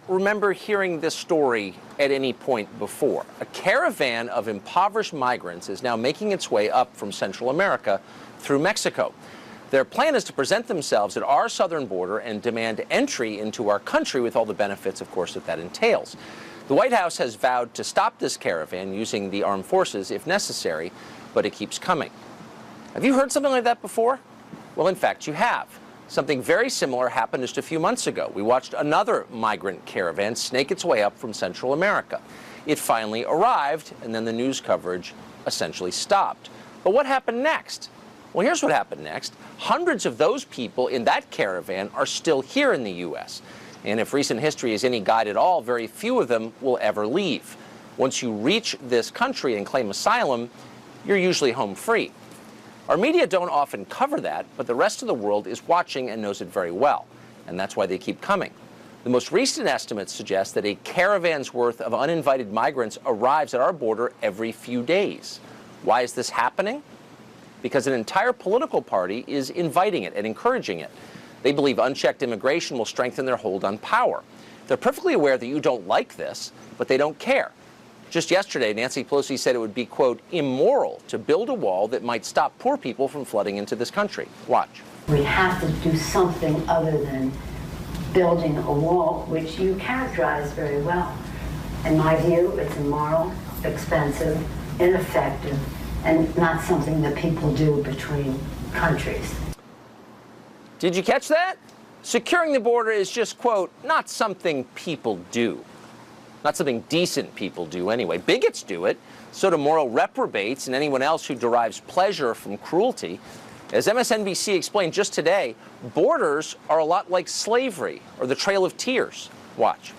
Remember hearing this story at any point before. A caravan of impoverished migrants is now making its way up from Central America through Mexico. Their plan is to present themselves at our southern border and demand entry into our country with all the benefits, of course, that entails. The White House has vowed to stop this caravan using the armed forces if necessary, but it keeps coming. Have you heard something like that before? Well, in fact, you have. Something very similar happened just a few months ago. We watched another migrant caravan snake its way up from Central America. It finally arrived, and then the news coverage essentially stopped. But what happened next? Well, here's what happened next. Hundreds of those people in that caravan are still here in the U.S. And if recent history is any guide at all, very few of them will ever leave. Once you reach this country and claim asylum, you're usually home free. Our media don't often cover that, but the rest of the world is watching and knows it very well, and that's why they keep coming. The most recent estimates suggest that a caravan's worth of uninvited migrants arrives at our border every few days. Why is this happening? Because an entire political party is inviting it and encouraging it. They believe unchecked immigration will strengthen their hold on power. They're perfectly aware that you don't like this, but they don't care. Just yesterday, Nancy Pelosi said it would be, quote, immoral to build a wall that might stop poor people from flooding into this country. Watch. We have to do something other than building a wall, which you characterize very well. In my view, it's immoral, expensive, ineffective, and not something that people do between countries. Did you catch that? Securing the border is just, quote, not something people do. Not something decent people do anyway. Bigots do it, so do moral reprobates and anyone else who derives pleasure from cruelty. As MSNBC explained just today, borders are a lot like slavery or the Trail of Tears. Watch.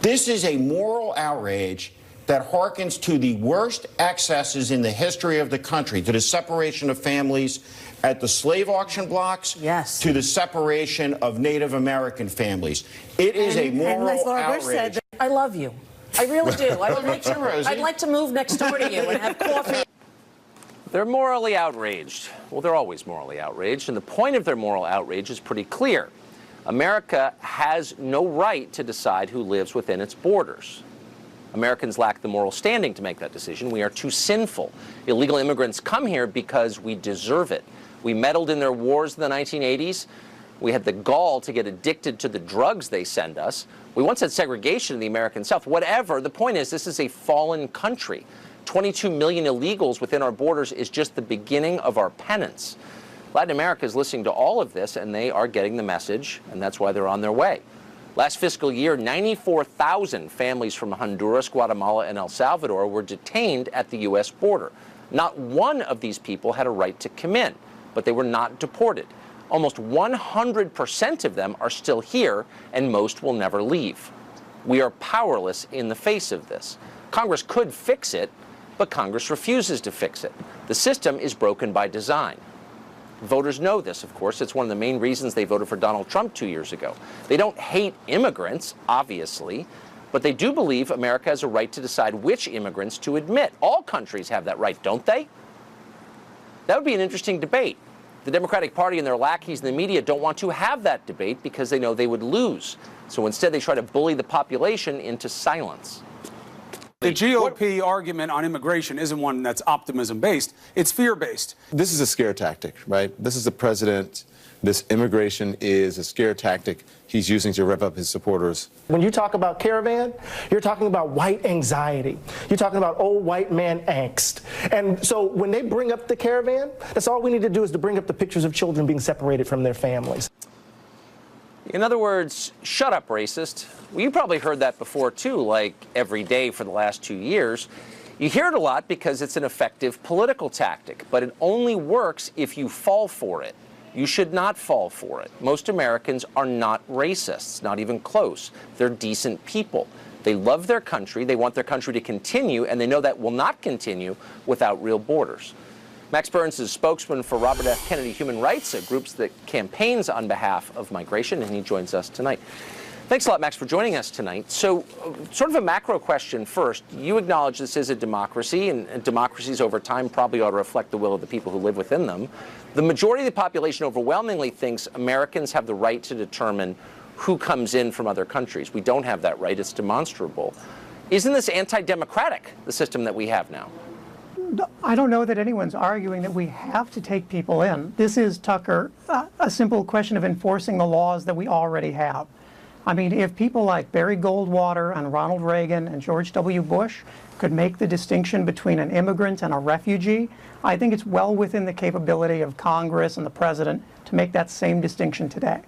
This is a moral outrage that harkens to the worst excesses in the history of the country, to the separation of families at the slave auction blocks, yes, to the separation of Native American families. It is a moral as Laura outrage. Bush said, I love you. I really do. I'd like to move next door to you and have coffee. They're morally outraged. Well, they're always morally outraged, and the point of their moral outrage is pretty clear. America has no right to decide who lives within its borders. Americans lack the moral standing to make that decision. We are too sinful. Illegal immigrants come here because we deserve it. We meddled in their wars in the 1980s. We had the gall to get addicted to the drugs they send us. We once had segregation in the American South. Whatever, the point is this is a fallen country. 22 million illegals within our borders is just the beginning of our penance. Latin America is listening to all of this, and they are getting the message, and that's why they're on their way. Last fiscal year, 94,000 families from Honduras, Guatemala, and El Salvador were detained at the U.S. border. Not one of these people had a right to come in, but they were not deported. Almost 100% of them are still here, and most will never leave. We are powerless in the face of this. Congress could fix it, but Congress refuses to fix it. The system is broken by design. Voters know this, of course. It's one of the main reasons they voted for Donald Trump 2 years ago. They don't hate immigrants, obviously, but they do believe America has a right to decide which immigrants to admit. All countries have that right, don't they? That would be an interesting debate. The Democratic Party and their lackeys in the media don't want to have that debate because they know they would lose. So instead, they try to bully the population into silence. The GOP argument on immigration isn't one that's optimism-based. It's fear-based. This is a scare tactic, right? This is the president. This immigration is a scare tactic he's using to rev up his supporters. When you talk about caravan, you're talking about white anxiety. You're talking about old white man angst. And so when they bring up the caravan, that's all we need to do is to bring up the pictures of children being separated from their families. In other words, shut up, racist. Well, you probably heard that before, too, like every day for the last 2 years. You hear it a lot because it's an effective political tactic, but it only works if you fall for it. You should not fall for it. Most Americans are not racists, not even close. They're decent people. They love their country, they want their country to continue, and they know that will not continue without real borders. Max Burns is spokesman for Robert F. Kennedy Human Rights, a group that campaigns on behalf of migration, and he joins us tonight. Thanks a lot, Max, for joining us tonight. So, sort of a macro question first. You acknowledge this is a democracy, and democracies over time probably ought to reflect the will of the people who live within them. The majority of the population overwhelmingly thinks Americans have the right to determine who comes in from other countries. We don't have that right. It's demonstrable. Isn't this anti-democratic, the system that we have now? I don't know that anyone's arguing that we have to take people in. This is, Tucker, a simple question of enforcing the laws that we already have. I mean, if people like Barry Goldwater and Ronald Reagan and George W. Bush could make the distinction between an immigrant and a refugee, I think it's well within the capability of Congress and the president to make that same distinction today.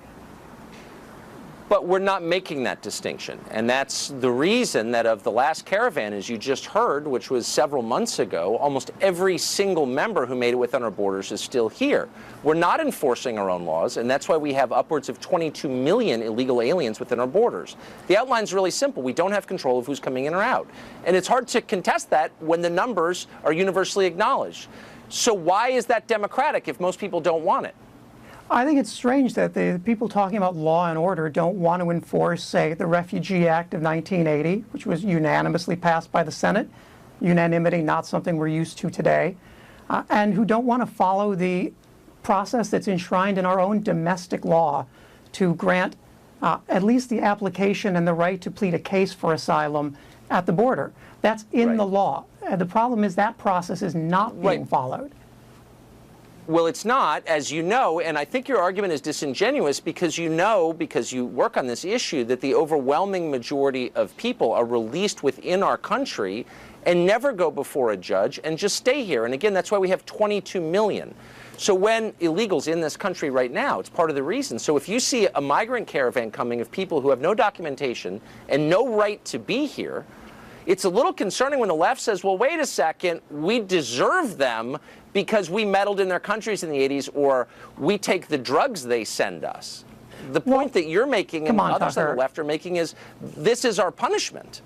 But we're not making that distinction. And that's the reason that of the last caravan, as you just heard, which was several months ago, almost every single member who made it within our borders is still here. We're not enforcing our own laws, and that's why we have upwards of 22 million illegal aliens within our borders. The outline's really simple. We don't have control of who's coming in or out. And it's hard to contest that when the numbers are universally acknowledged. So why is that democratic if most people don't want it? I think it's strange that the people talking about law and order don't want to enforce, say, the Refugee Act of 1980, which was unanimously passed by the Senate. Unanimity, not something we're used to today. And who don't want to follow the process that's enshrined in our own domestic law to grant at least the application and the right to plead a case for asylum at the border. That's in the law. The problem is that process is not being followed. Well, it's not, as you know, and I think your argument is disingenuous because you know, because you work on this issue, that the overwhelming majority of people are released within our country and never go before a judge and just stay here. And again, that's why we have 22 million. So when illegals in this country right now, it's part of the reason. So if you see a migrant caravan coming of people who have no documentation and no right to be here, it's a little concerning when the left says, well, wait a second, we deserve them because we meddled in their countries in the 80s, or we take the drugs they send us. The point that you're making and others on the left are making is this is our punishment.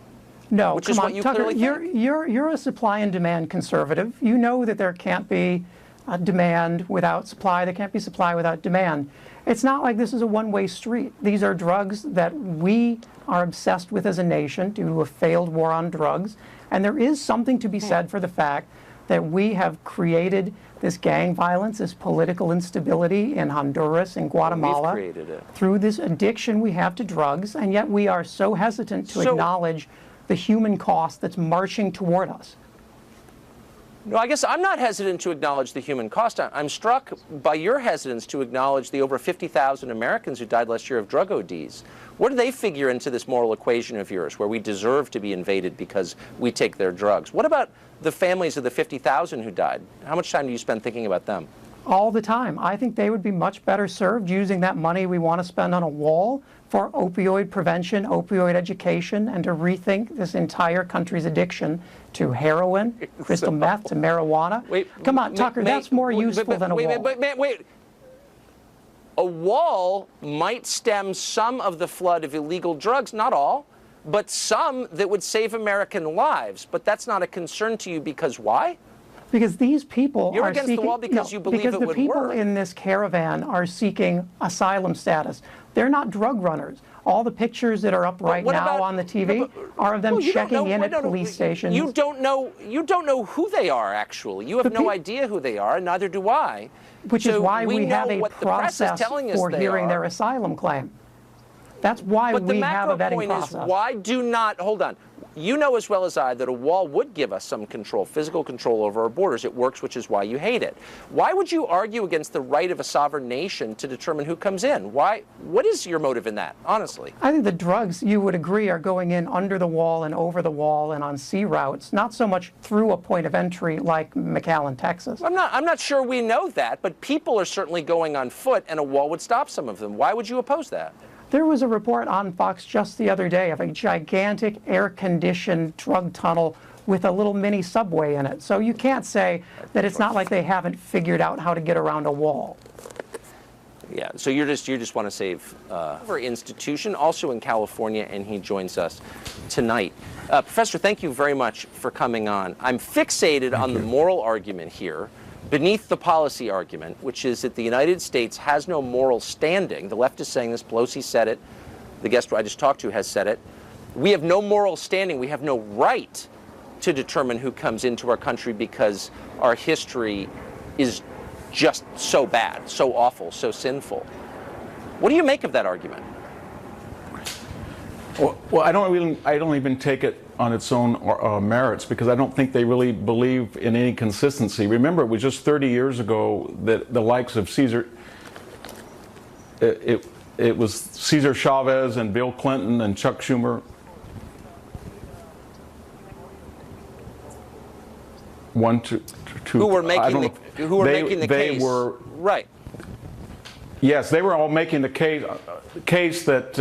No, which is what you Tucker, clearly think. You're a supply and demand conservative. You know that there can't be demand without supply. There can't be supply without demand. It's not like this is a one-way street. These are drugs that we are obsessed with as a nation due to a failed war on drugs. And there is something to be said for the fact that we have created this gang violence, this political instability in Honduras and Guatemala. We've created it. Through this addiction we have to drugs, and yet we are so hesitant to acknowledge the human cost that's marching toward us. No, I guess I'm not hesitant to acknowledge the human cost. I'm struck by your hesitance to acknowledge the over 50,000 Americans who died last year of drug ODs. Where do they figure into this moral equation of yours, where we deserve to be invaded because we take their drugs? What about the families of the 50,000 who died? How much time do you spend thinking about them? All the time. I think they would be much better served using that money we want to spend on a wall for opioid prevention, opioid education, and to rethink this entire country's addiction to heroin, crystal meth, to marijuana. Come on, Tucker, that's more useful than a wall. Wait. A wall might stem some of the flood of illegal drugs, not all, but some that would save American lives. But that's not a concern to you because why? Because these people You're are against seeking, the wall because you believe it would work. Because the people in this caravan are seeking asylum status. They're not drug runners. All the pictures that are up right now on the TV are of them checking in at police stations. You don't know who they are, actually. You have no idea who they are, and neither do I. Which is why we have a process for hearing their asylum claim. That's why we have a vetting process. But the macro point is, why do not, hold on. You know as well as I that a wall would give us some control, physical control over our borders. It works, which is why you hate it. Why would you argue against the right of a sovereign nation to determine who comes in? Why? What is your motive in that, honestly? I think the drugs, you would agree, are going in under the wall and over the wall and on sea routes, not so much through a point of entry like McAllen, Texas. I'm not sure we know that, but people are certainly going on foot, and a wall would stop some of them. Why would you oppose that? There was a report on Fox just the other day of a gigantic air-conditioned drug tunnel with a little mini subway in it. So you can't say that it's not like they haven't figured out how to get around a wall. Yeah, so you just want to save our institution, also in California, and he joins us tonight. Professor, thank you very much for coming on. I'm fixated on the moral argument here, beneath the policy argument, which is that the United States has no moral standing. The left is saying this. Pelosi said it. The guest I just talked to has said it. We have no moral standing. We have no right to determine who comes into our country because our history is just so bad, so awful, so sinful. What do you make of that argument? Well, I don't even take it on its own merits, because I don't think they really believe in any consistency. Remember, it was just 30 years ago that the likes of Cesar, it was Cesar Chavez and Bill Clinton and Chuck Schumer. Who were making the case? They were right. Yes, they were all making the case that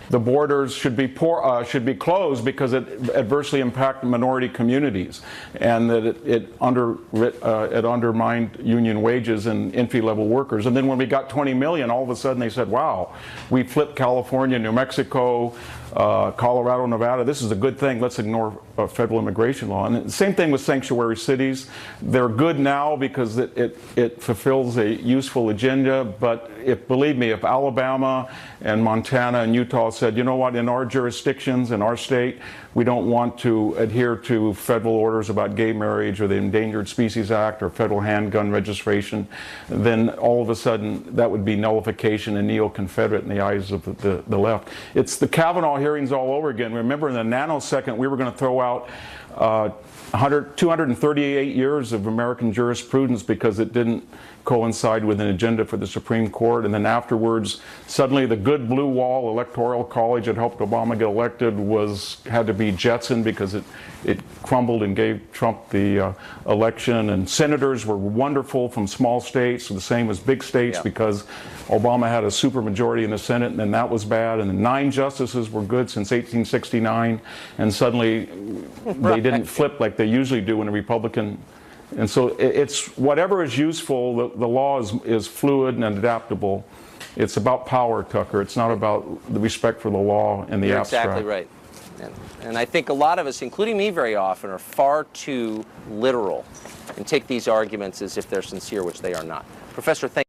the borders should be closed because it adversely impacted minority communities, and that it undermined union wages and entry-level workers. And then when we got 20 million, all of a sudden they said, wow, we flipped California, New Mexico, Colorado, Nevada. This is a good thing. Let's ignore federal immigration law. And the same thing with sanctuary cities. They're good now because it fulfills a useful agenda. But believe me, if Alabama and Montana and Utah said, you know what, in our jurisdictions, in our state, we don't want to adhere to federal orders about gay marriage or the Endangered Species Act or federal handgun registration, then all of a sudden that would be nullification and neo-Confederate in the eyes of the left. It's the Kavanaugh hearings all over again. Remember, in the nanosecond, we were going to throw out 238 years of American jurisprudence because it didn't coincide with an agenda for the Supreme Court. And then afterwards, suddenly the good blue wall electoral college that helped Obama get elected had to be jettisoned because it crumbled and gave Trump the election. And senators were wonderful from small states, the same as big states, because Obama had a supermajority in the Senate, and then that was bad. And the 9 justices were good since 1869, and suddenly they didn't flip like they usually do in a Republican. And so it's whatever is useful. The law is fluid and adaptable. It's about power, Tucker. It's not about the respect for the law and the abstract. You're exactly right. And I think a lot of us, including me very often, are far too literal and take these arguments as if they're sincere, which they are not. Professor, thank you.